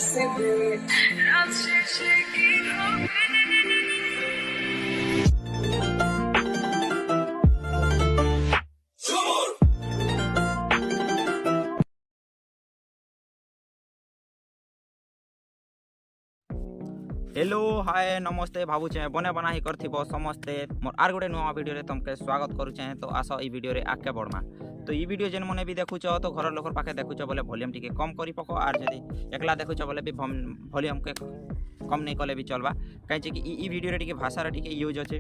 से भेंट रात शीशे की हेलो हाय नमस्ते भावुचे बने बना ही करथिबो समस्ते मोर आर गोटे नुआ वीडियो रे तुमके स्वागत करूचे तो आस ई वीडियो रे आके बढ़मा। तो ई वीडियो जेन मने भी देखुछ तो घर लोकर पाखे देखुछ बोले वॉल्यूम टिके कम करी पको आर जदी एकला देखुछ बोले भी वॉल्यूम के कम नहीं कले भी चलबा कहीं कि ई वीडियो रे टिके भाषा रे टिके यूज अछि।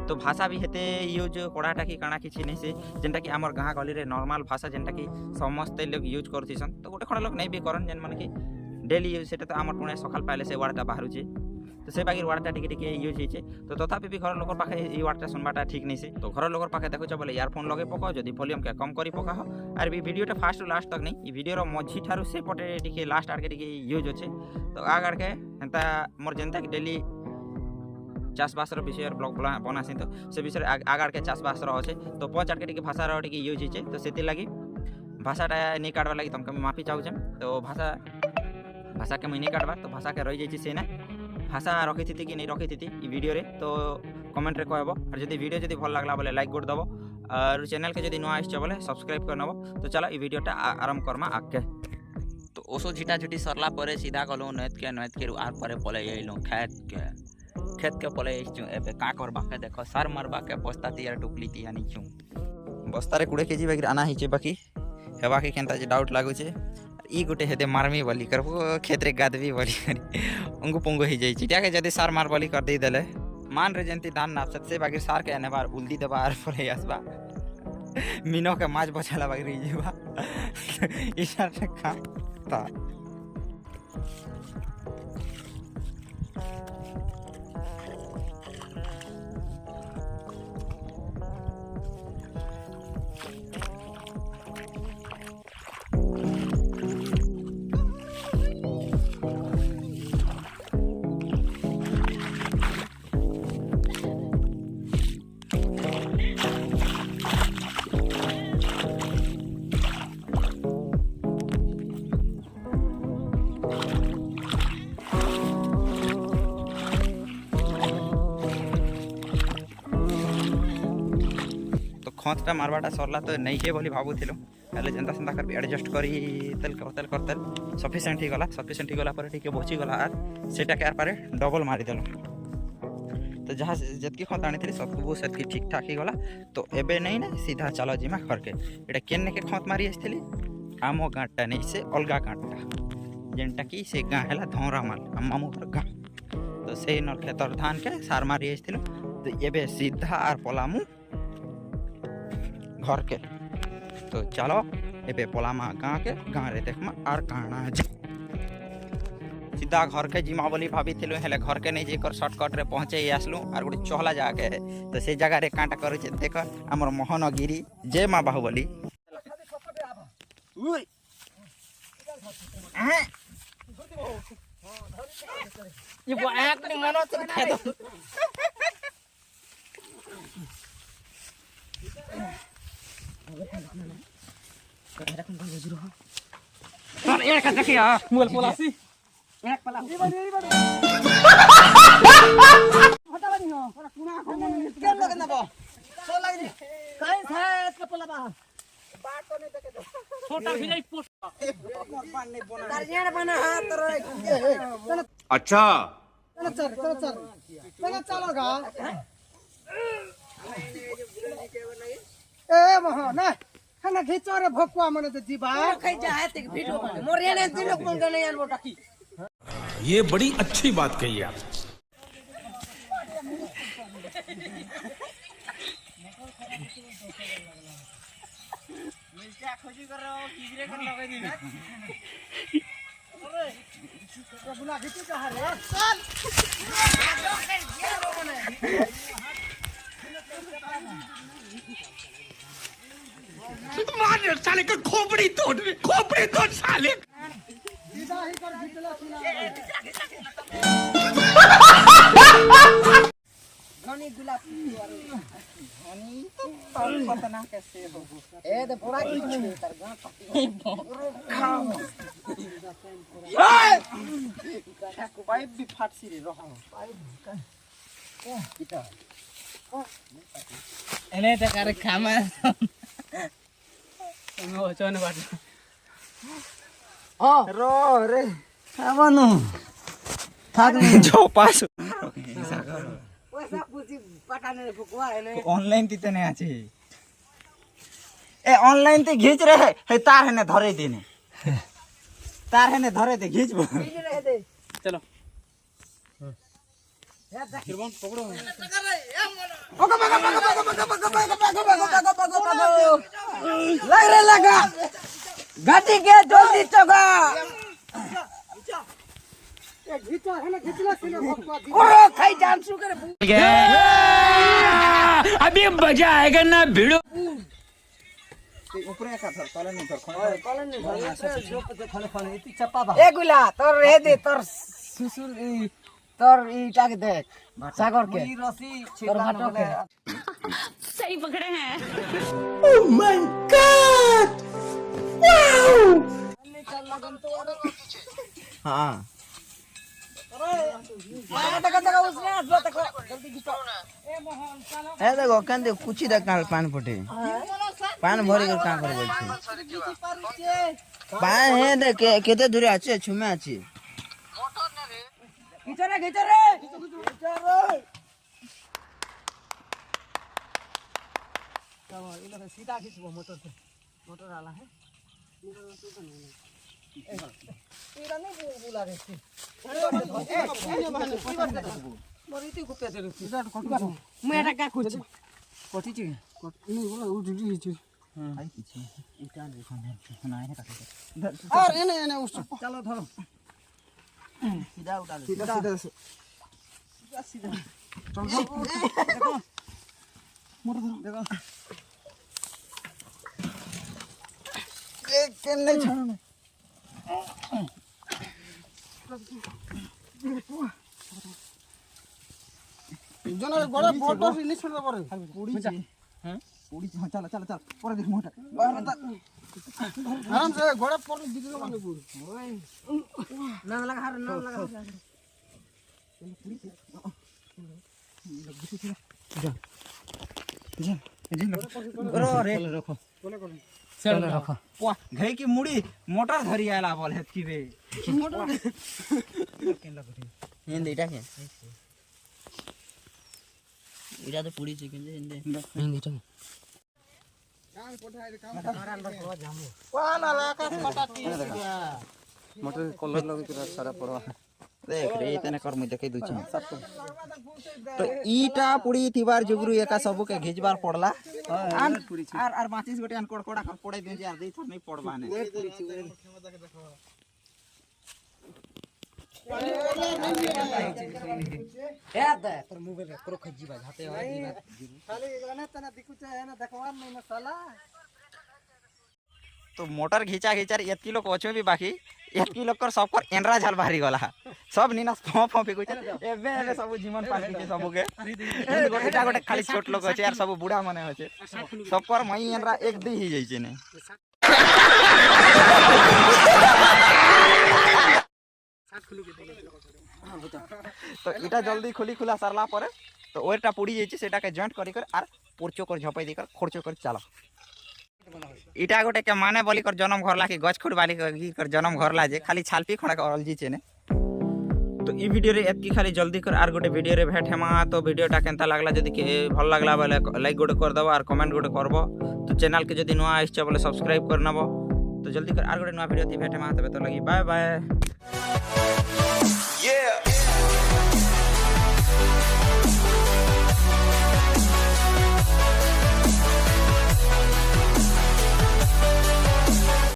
तो भाषा भी हेते यूज पढ़ाटा कि काना किछि नहीं से जेनटा कि हमर गाँ गली रे नॉर्मल भाषा जेनटा कि समस्त लोग यूज करथिसन तो गोटे खण लोग नहीं भी करन जेन माने कि डेली यूज सेटा तो हमर पुणे सकाल पाइले से वर्डटा बाहरुचे तो से बाकी वर्डटा टिके यूज होइछे तो तथापि भी घर लोकर पाखे ई वर्डटा सुनबाटा ठीक नहीं से। तो घर लोकर पाखे देखुछ बोले इयरफोन लगे पकाओ जदी वॉल्यूम के कम करी पकाओ आर भी वीडियोटा फास्ट लास्ट तक नहीं ई वीडियो मझी ठारू से पटे टिके लास्ट आड़ के टिके यूज होचे। तो आगाड़ के हेंता मोर जेनता कि डेली चाषबास विषय ब्लॉग बनासी तो से विषय आगाड़ के चाषबास अच्छे तो पच आड़ के टिके भाषा टिके यूज होचे तो से लगी भाषाटा नहीं काटवा लगी तुमके माफी चाहूचे। तो भाषा के मुझे नहीं काटवा तो भाषा के रही जाइए से ना भाषा रखी थी कि नहीं रखी थी वीडियो रे तो कमेंट रे कहबो और जदी वीडियो जदी भल लागला बोले लाइक कर दबो और चैनल के जदी नुआ आइछ बोले सब्सक्राइब कर नबो। तो चलो ई वीडियोटा आरंभ करमा आके। तो ओसो झिटा झिटी सरला परे सीधा गलो नैत के आर परे पले आइलो खेत के पले आइछु एबे का करबा के देखो सार मारबा के बस्ता तियार टुकली तिया निछु बस्ता रे 20 केजी बाकी आना हिचे बाकी हेबा के केनता जे डाउट लागु छे ई गोटे हेते मारमी बोली करबो खेत रे गादबी बोली करी अंगु पंगु ही जाई चिटिया के जदी सार मार बोली कर दे देले मान रे जंती धान नापसत से बाकी सार के आने बार उल्दी दबा आर परे आसबा मीनो के माछ बचाला बाकी रही जेबा इशार से खाता खतटा मारवाटा सरला तो नहीं है बोली भावुथिलु हेले जेंता सेंता कर एडजस्ट करी तेल करतेल सफिशिएंट ही गला पर ठीक बची गला आर सेटा के आर पारे डबल मारी देलो तो जहाँ जतकी खत आनी थी सब सेतकी ठीक ठाक ही गला। तो एबे नहीं ना सीधा चलो जिमा घर के एटा केने के खत मारी आसथिली आमो गाँटा नहीं से अलगा गाँटा जेनटा कि से गाँ है धौरामाल मामू घर गाँ तो से नर खेतर धान के सार मारी आसथिलु। तो एबे सीधा आर पलामू घर के। तो चलो एबे पलामा गाँ रे देखमा आर काना सीधा घर के जिमा बोली भाभी थिलु हेले घर के नहीं जेकर शॉर्टकट रे पहुंचे ही आसलु आर गोटे चहला जाके है तो से जगह रे कांटा करू छे देख हमर मोहनगिरी जय मां बाहुबली ये वो एक्टिंग मानो तो खेद एक देखिए मोल पलासी एक पलासी हटा बनी हो क्या लगे ना बो सो लग जी काई साथ का पलाबा बात तो नहीं देखे छोटा भी नहीं पोस्ट दर्जन बना हाथ रे अच्छा चलो चलोगा ए महा ना खाना खिचो रे भोकुआ मने तो जीवा खै जाए ते वीडियो बने मोरे ने दिन कोन गने यार बोटा की ये बड़ी अच्छी बात कही आप। मिर्चा खोजी कर रहा हो किजरे कर लगे दी अरे तो बुला खिची कहां रे चल मार साले का खोपड़ी तोड़ साले सीधा ही कर खिचला सुना घनी गुलाब घनी और पतना कैसे हो ए तो पूरा की तर गा खाओ पाइप भी फाटसी रे रह पाइप किता એને તો કરે ખામા નો ચોન બાટ रो रे आवनु थाक नहीं જો પાસ पैसा पूछी पटाने फुकवा है ऑनलाइन तीते नहीं आछे ए ऑनलाइन ते घिच रहे हे तार है ने धरे देने तार है ने धरे दे घिचबो रहे दे ચલો लग रे लगा घाटी के जल्दी चगा ओरो खाई जान सु करे अभी मजा आएगा ना भिड़ो ऊपर का धर तले नहीं धर ए गुला तोर रे दे तोर सुसुर तोर ईटा के देख सागर के रसी तोर भाटो के सही पकड़े हैं हां ए देखो कंदे कुछ ही रखना पान पटे पान भरी कर का करबो छी पान है दे केते दूरे আছে छुमे আছে घिचरे सीधा खींचबो मोटर से मोटर वाला है तेरा नहीं बुला रे मरीती गुप्ते दे मैं एटा का कुछ कोठी छी नहीं बोला उठ छी आई किछि इटा देखो ना है काटे और एने उस चलो धरो सीधा उठा ले सीधा चल देखो मोटर धरो देखो एक केन नहीं छाड़ो जने बड़ा फोटो से नहीं छोड़ पड़े पूरी हैं पूरी चल चल चल पर देख मोटा आराम से घोड़ा पर दिख गयो माने पूरी नाम लगा रो रे रखो ચલો રાખો वाह घई की मुड़ी मोटर धरी आला बोल है की बे मोटर केन लगती हिंदी टा के इरा तो पूरी चिकन दे हिंदी टा वाला लाका पटाटी मोटर कलर लगे तेरा सारा परवा देख रे इतने कर मुझे देखै दुछ तो ईटा पुड़ी थिबार जुगरु एका सब के घिचबार पड़ला आर 25 गोटे अनकोड़ कोड़ा कर पड़े दे यार दे नहीं पड़बा ने ए दे पर मोबाइल करो खजीबा जाते हो खाली गाना तना दिखु है ना देखवार नहीं ना साला तो मोटर घिचा घिचार 1 किलो कोचो भी बाकी 1 किलो कर सब पर एनरा झाल बाहरी गला सब नीना फॉफ फॉफ को एबे एबे सब जीवन पाटी के सब के गोटेटा गोटे खाली छोट लोग আছে यार सब बुढ़ा माने আছে सब पर मई एनरा एक दी ही जाई छै ने तो इटा जल्दी खुली खुला सरला परे तो ओरटा पुड़ी जाई छै सेटा के जॉइंट करी कर आर पुरचो कर झपई दी कर खर्चो कर चला इटा गोटे के माने बोली कर जन्म घरला कि गछ खुट बाली कर जन्म घरला जे खाली छालपी खड़ा करल जी छे ने तो ई वीडियो रे एतकी खाली जल्दी कर आर गोटे वीडियो रे भेट हेमा तो वीडियोटा केनता लागला जदी के भल लागला बोले लाइक गोटे कर दबो आर कमेंट गोटे करबो तो चैनल के जदी नया आइछ बोले सब्सक्राइब कर नबो तो जल्दी कर आर गोटे नया वीडियो ती भेट हेमा तबे तो लगी बाय बाय।